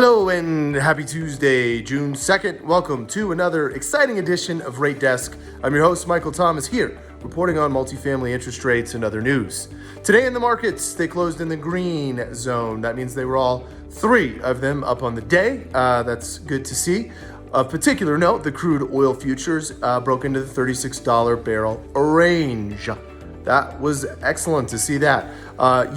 Hello and happy Tuesday, June 2nd. Welcome to another exciting edition of Rate Desk. I'm your host, Michael Thomas, here reporting on multifamily interest rates and other news. Today in the markets, they closed in the green zone. That means they were all three of them up on the day. That's good to see. Of particular note, the crude oil futures broke into the $36 barrel range. That was excellent to see that.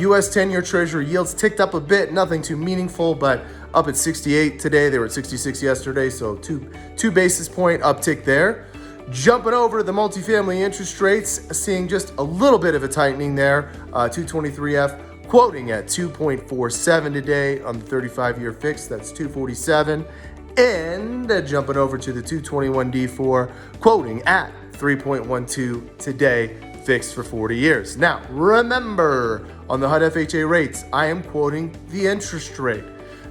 U.S. 10-year Treasury yields ticked up a bit, nothing too meaningful, but up at 68 today. They were at 66 yesterday, so two basis point uptick there. Jumping over to the multifamily interest rates, seeing just a little bit of a tightening there. 223F quoting at 2.47 today on the 35-year fix. That's 247. And jumping over to the 221D4 quoting at 3.12 today, fixed for 40 years. Now, remember, on the HUD FHA rates, I am quoting the interest rate.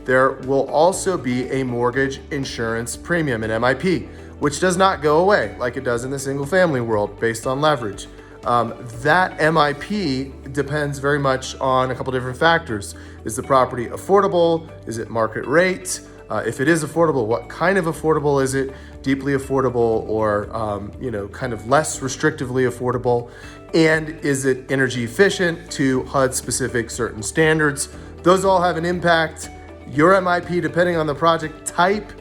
There will also be a mortgage insurance premium, an MIP, which does not go away like it does in the single family world based on leverage. That MIP depends very much on a couple different factors. Is the property affordable? Is it market rate? If it is affordable, what kind of affordable is it? Deeply affordable or, kind of less restrictively affordable? And is it energy efficient to HUD specific certain standards? Those all have an impact. Your MIP, depending on the project type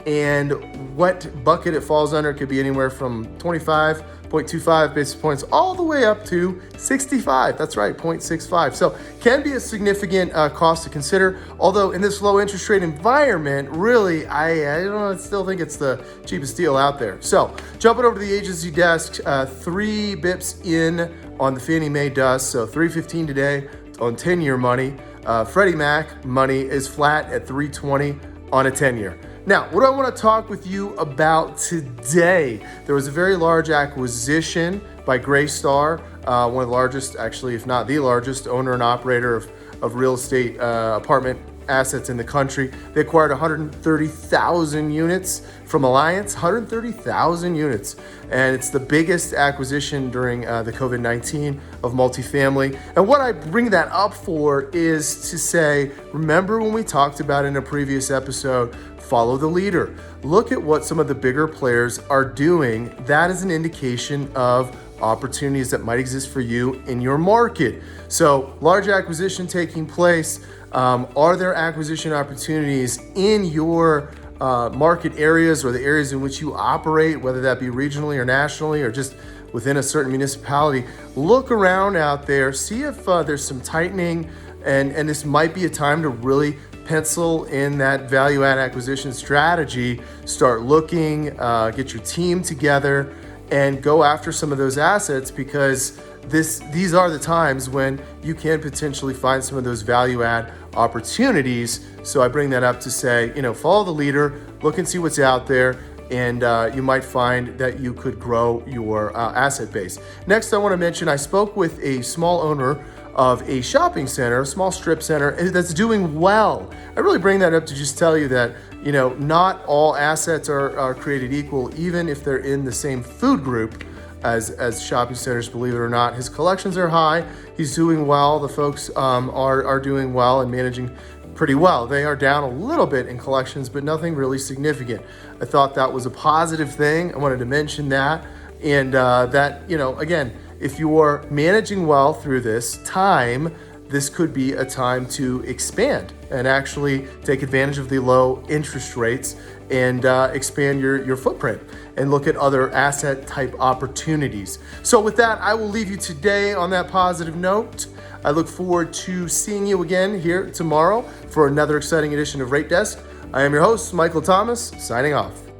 and what bucket it falls under, could be anywhere from 25.25 basis points all the way up to 65. That's right, 0.65. So can be a significant cost to consider. Although in this low interest rate environment, really, I still think it's the cheapest deal out there. So jumping over to the agency desk, 3 bips in on the Fannie Mae DUS. So 315 today on 10-year money. Freddie Mac money is flat at 320 on a 10-year. Now, what do I want to talk with you about today? There was a very large acquisition by Greystar, one of the largest, actually, if not the largest, owner and operator of real estate apartment assets in the country. They acquired 130,000 units from Alliance, 130,000 units. And it's the biggest acquisition during the COVID-19 of multifamily. And what I bring that up for is to say, remember when we talked about in a previous episode, follow the leader. Look at what some of the bigger players are doing. That is an indication of opportunities that might exist for you in your market. So large acquisition taking place. Are there acquisition opportunities in your market areas or the areas in which you operate, whether that be regionally or nationally or just within a certain municipality? Look around out there, see if there's some tightening, and this might be a time to really pencil in that value add acquisition strategy. Start looking, get your team together, and go after some of those assets, because these are the times when you can potentially find some of those value add opportunities. So I bring that up to say, follow the leader, look and see what's out there, and you might find that you could grow your asset base. Next, I want to mention, I spoke with a small owner of a shopping center, a small strip center that's doing well. I really bring that up to just tell you that, not all assets are created equal, even if they're in the same food group as shopping centers, believe it or not. His collections are high. He's doing well. The folks are doing well and managing pretty well. They are down a little bit in collections, but nothing really significant. I thought that was a positive thing. I wanted to mention that. And that, again, if you're managing well through this time, this could be a time to expand and actually take advantage of the low interest rates and expand your footprint and look at other asset type opportunities. So with that, I will leave you today on that positive note. I look forward to seeing you again here tomorrow for another exciting edition of Rate Desk. I am your host, Michael Thomas, signing off.